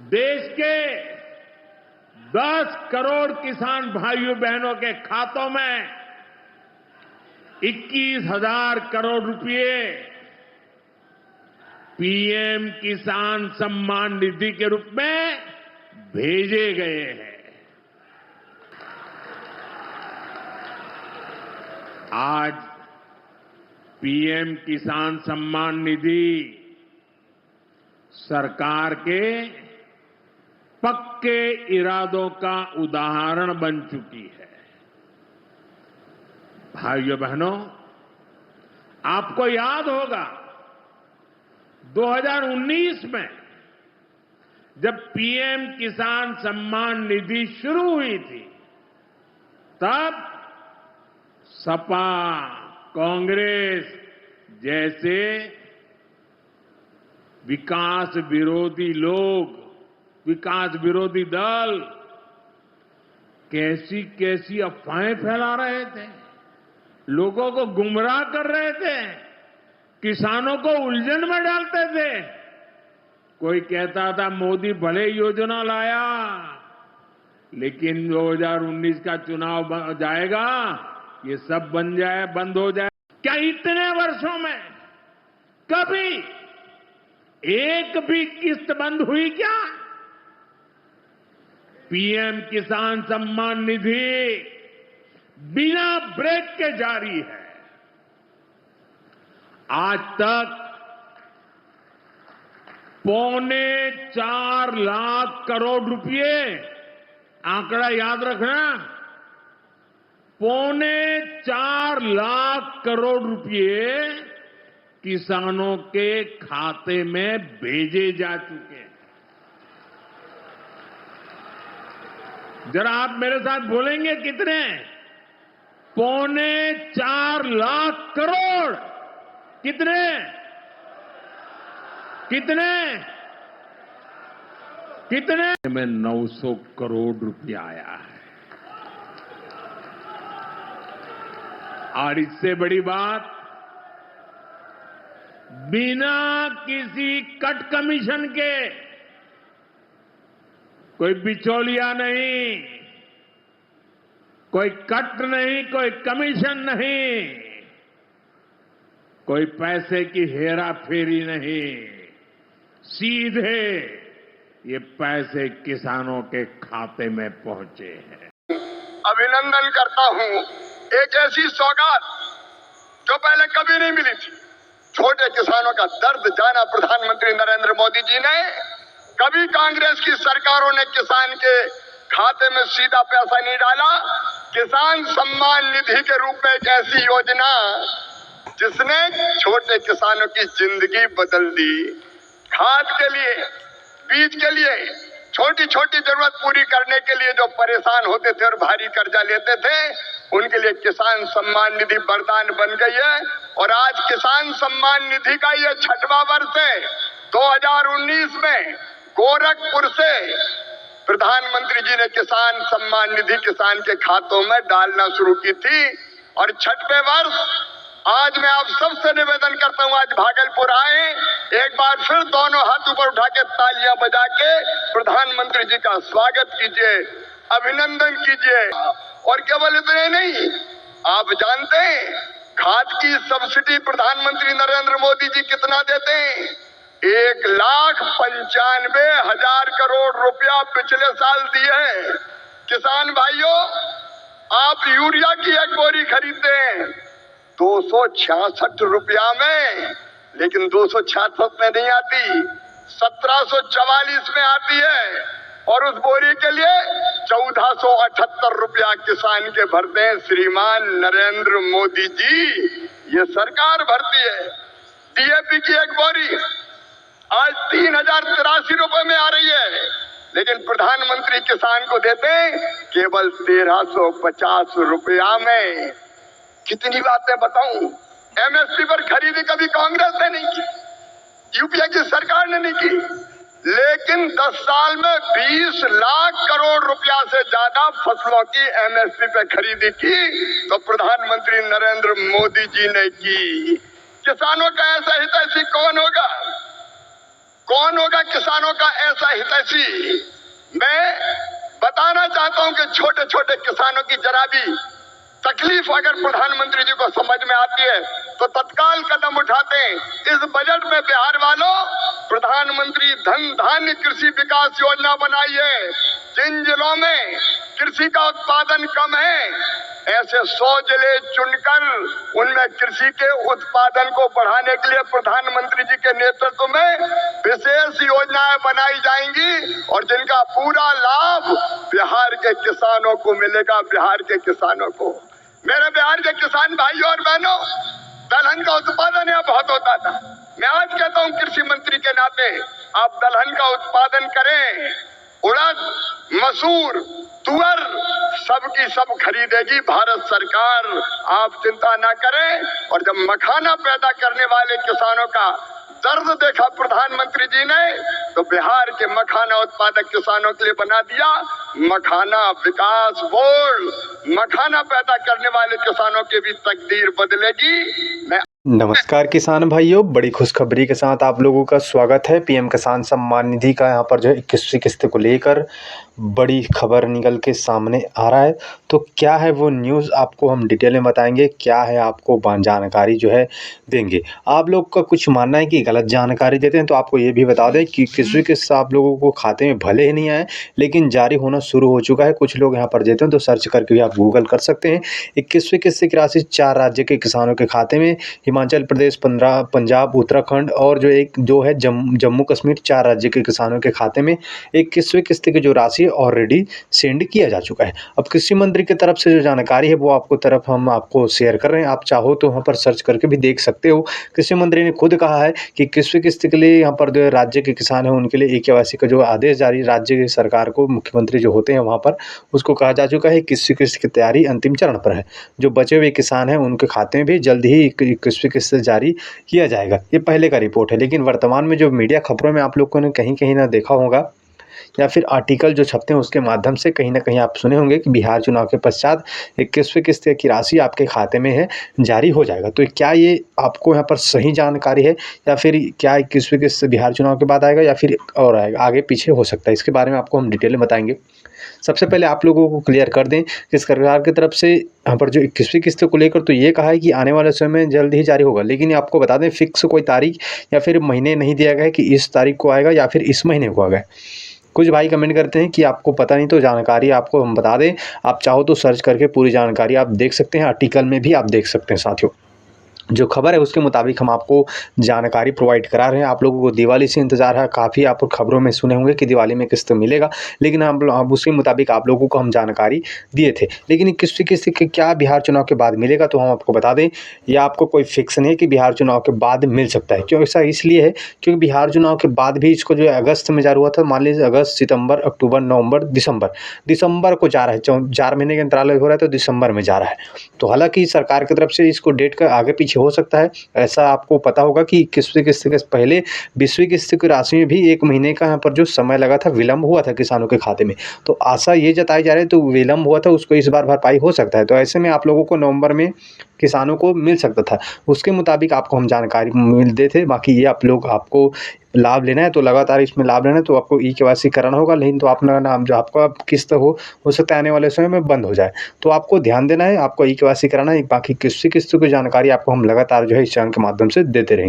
देश के 10 करोड़ किसान भाइयों बहनों के खातों में 21,000 करोड़ रुपए पीएम किसान सम्मान निधि के रूप में भेजे गए हैं। आज पीएम किसान सम्मान निधि सरकार के पक्के इरादों का उदाहरण बन चुकी है। भाइयों बहनों, आपको याद होगा 2019 में जब पीएम किसान सम्मान निधि शुरू हुई थी, तब सपा, कांग्रेस जैसे विकास विरोधी लोग, विकास विरोधी दल कैसी कैसी अफवाहें फैला रहे थे, लोगों को गुमराह कर रहे थे, किसानों को उलझन में डालते थे। कोई कहता था मोदी भले योजना लाया, लेकिन 2019 का चुनाव जाएगा, ये सब बंद हो जाए। क्या इतने वर्षों में कभी एक भी किस्त बंद हुई क्या? पीएम किसान सम्मान निधि बिना ब्रेक के जारी है। आज तक 4.25 लाख करोड़ रुपए, आंकड़ा याद रखना, 4.25 लाख करोड़ रुपए किसानों के खाते में भेजे जा चुके हैं। जरा आप मेरे साथ बोलेंगे कितने? 4.25 लाख करोड़। कितने? कितने? कितने? में 900 करोड़ रुपया आया है। और इससे बड़ी बात, बिना किसी कट कमीशन के, कोई बिचौलिया नहीं, कोई कट नहीं, कोई कमीशन नहीं, कोई पैसे की हेरा फेरी नहीं, सीधे ये पैसे किसानों के खाते में पहुंचे हैं। अभिनंदन करता हूं, एक ऐसी सौगात जो पहले कभी नहीं मिली थी। छोटे किसानों का दर्द जाना प्रधानमंत्री नरेंद्र मोदी जी ने। कभी कांग्रेस की सरकारों ने किसान के खाते में सीधा पैसा नहीं डाला। किसान सम्मान निधि के रूप में एक ऐसी योजना जिसने छोटे किसानों की जिंदगी बदल दी। खाद के लिए, बीज के लिए, छोटी छोटी जरूरत पूरी करने के लिए जो परेशान होते थे और भारी कर्जा लेते थे, उनके लिए किसान सम्मान निधि वरदान बन गई है। और आज किसान सम्मान निधि का ये 6वां वर्ष है। 2019 में गोरखपुर से प्रधानमंत्री जी ने किसान सम्मान निधि किसान के खातों में डालना शुरू की थी। और 6वें वर्ष आज मैं आप सबसे निवेदन करता हूं, आज भागलपुर आए, एक बार फिर दोनों हाथ ऊपर उठा के तालियां बजा के प्रधानमंत्री जी का स्वागत कीजिए, अभिनंदन कीजिए। और केवल इतने नहीं, आप जानते हैं खाद की सब्सिडी प्रधानमंत्री नरेंद्र मोदी जी कितना देते हैं? 1,95,000 करोड़ रुपया पिछले साल दिए हैं। किसान भाइयों, आप यूरिया की एक बोरी खरीदते हैं 266 रुपया में, लेकिन 266 में नहीं आती, 1744 में आती है। और उस बोरी के लिए 1478 रुपया किसान के भरते हैं श्रीमान नरेंद्र मोदी जी, ये सरकार भरती है। डीएपी की एक बोरी आज 3,083 रुपए में आ रही है, लेकिन प्रधानमंत्री किसान को देते हैं केवल 1,350 रुपया में। कितनी बातें बताऊं, एमएसपी पर खरीदी कभी कांग्रेस ने नहीं की, यूपीए की सरकार ने नहीं की, लेकिन 10 साल में 20 लाख करोड़ रुपया से ज्यादा फसलों की एमएसपी पे खरीदी की तो प्रधानमंत्री नरेंद्र मोदी जी ने की। किसानों का ऐसा हितैषी कौन होगा? कौन होगा किसानों का ऐसा हितैषी? मैं बताना चाहता हूं कि छोटे छोटे किसानों की जरा भी तकलीफ अगर प्रधानमंत्री जी को समझ में आती है तो तत्काल कदम उठाते हैं। इस बजट में बिहार वालों प्रधानमंत्री धन धान्य कृषि विकास योजना बनाई है। जिन जिलों में कृषि का उत्पादन कम है, ऐसे 100 जिले चुनकर उनमें कृषि के उत्पादन को बढ़ाने के लिए प्रधानमंत्री जी के नेतृत्व में विशेष योजनाएं बनाई जाएंगी और जिनका पूरा लाभ बिहार के किसानों को मिलेगा। बिहार के किसानों को, मेरे बिहार के किसान भाइयों और बहनों, दलहन का उत्पादन यहाँ बहुत होता था। मैं आज कहता हूँ कृषि मंत्री के नाते, आप दलहन का उत्पादन करें। उड़द, मसूर, तुअर सबकी सब खरीदेगी भारत सरकार, आप चिंता ना करें। और जब मखाना पैदा करने वाले किसानों का दर्द देखा प्रधानमंत्री जी ने, तो बिहार के मखाना उत्पादक किसानों के लिए बना दिया मखाना विकास बोर्ड। मखाना पैदा करने वाले किसानों की भी तकदीर बदलेगी। मैं नमस्कार किसान भाइयों, बड़ी खुशखबरी के साथ आप लोगों का स्वागत है। पीएम किसान सम्मान निधि का यहाँ पर जो है 21वीं किस्त को लेकर बड़ी खबर निकल के सामने आ रहा है। तो क्या है वो न्यूज़, आपको हम डिटेल में बताएंगे। क्या है आपको जानकारी जो है देंगे। आप लोग का कुछ मानना है कि गलत जानकारी देते हैं, तो आपको ये भी बता दें कि 21वीं किस्त आप लोगों को खाते में भले ही नहीं आए, लेकिन जारी होना शुरू हो चुका है। कुछ लोग यहाँ पर देते हैं, तो सर्च करके भी आप गूगल कर सकते हैं। 21वीं किस्त की राशि 4 राज्य के किसानों के खाते में, हिमाचल प्रदेश, पंजाब, उत्तराखंड और जो है जम्मू कश्मीर, 4 राज्य के किसानों के खाते में 21वीं किस्त की जो राशि ऑलरेडी सेंड किया जा चुका है। अब कृषि मंत्री की तरफ से जो जानकारी है वो हम आपको शेयर कर रहे हैं। आप चाहो तो वहाँ पर सर्च करके भी देख सकते हो। कृषि मंत्री ने खुद कहा है कि 21वीं किस्त के लिए यहाँ पर जो राज्य के किसान हैं उनके लिए e-KYC का जो आदेश जारी राज्य की सरकार को, मुख्यमंत्री जो होते हैं वहाँ पर, उसको कहा जा चुका है। 21वीं किस्त की तैयारी अंतिम चरण पर है। जो बचे हुए किसान हैं उनके खाते में भी जल्द ही 21वीं किस्त जारी किया जाएगा। ये पहले का रिपोर्ट है, लेकिन वर्तमान में जो मीडिया खबरों में आप लोगों ने कहीं ना देखा होगा या फिर आर्टिकल जो छपते हैं उसके माध्यम से कहीं ना कहीं आप सुने होंगे कि बिहार चुनाव के पश्चात 21वीं किस्त की राशि आपके खाते में है जारी हो जाएगा। तो क्या ये आपको यहाँ पर सही जानकारी है, या फिर क्या 21वीं किस्त बिहार चुनाव के बाद आएगा या फिर और आएगा, आगे पीछे हो सकता है? इसके बारे में आपको हम डिटेल में बताएंगे। सबसे पहले आप लोगों को क्लियर कर दें कि सरकार की तरफ से यहाँ पर जो 21वीं किस्त को लेकर तो ये कहा है कि आने वाले समय में जल्द ही जारी होगा, लेकिन आपको बता दें फिक्स कोई तारीख या फिर महीने नहीं दिया गया है कि इस तारीख को आएगा या फिर इस महीने को आएगा। कुछ भाई कमेंट करते हैं कि आपको पता नहीं, तो जानकारी आपको हम बता दें। आप चाहो तो सर्च करके पूरी जानकारी आप देख सकते हैं, आर्टिकल में भी आप देख सकते हैं। साथियों, जो खबर है उसके मुताबिक हम आपको जानकारी प्रोवाइड करा रहे हैं। आप लोगों को दिवाली से इंतजार है, काफ़ी आप खबरों में सुने होंगे कि दिवाली में किस्त मिलेगा, लेकिन अब उसके मुताबिक आप लोगों को हम जानकारी दिए थे। लेकिन 21वीं किस्त के क्या बिहार चुनाव के बाद मिलेगा, तो हम आपको बता दें या आपको कोई फिक्स नहीं है कि बिहार चुनाव के बाद मिल सकता है। क्यों ऐसा इसलिए है क्योंकि बिहार चुनाव के बाद भी इसको जो है अगस्त में जारी हुआ था। मान लीजिए अगस्त, सितंबर, अक्टूबर, नवंबर, दिसंबर को जा रहा है। 4 महीने के अंतराल हो रहा है, तो दिसंबर में जा रहा है। तो हालांकि सरकार की तरफ से इसको डेट का आगे पीछे हो सकता है। ऐसा आपको पता होगा कि 21वीं किस्त के पहले 20वीं किस्त की राशि में भी 1 महीने का यहाँ पर जो समय लगा था, विलम्ब हुआ था किसानों के खाते में। तो आशा ये जताई जा रही है, तो विलम्ब हुआ था उसको इस बार भरपाई हो सकता है। तो ऐसे में आप लोगों को नवंबर में किसानों को मिल सकता था, उसके मुताबिक आपको हम जानकारी मिलते थे। बाकी ये आपको लाभ लेना है तो लगातार इसमें लाभ लेना है, तो आपको e-KYC कराना होगा। नहीं तो अपना नाम जो आपका किस्त हो सकता है आने वाले समय में बंद हो जाए। तो आपको ध्यान देना है, आपको e-KYC कराना है। बाकी किसी किस्त की जानकारी आपको हम लगातार जो है इस चैनल के माध्यम से देते रहेंगे।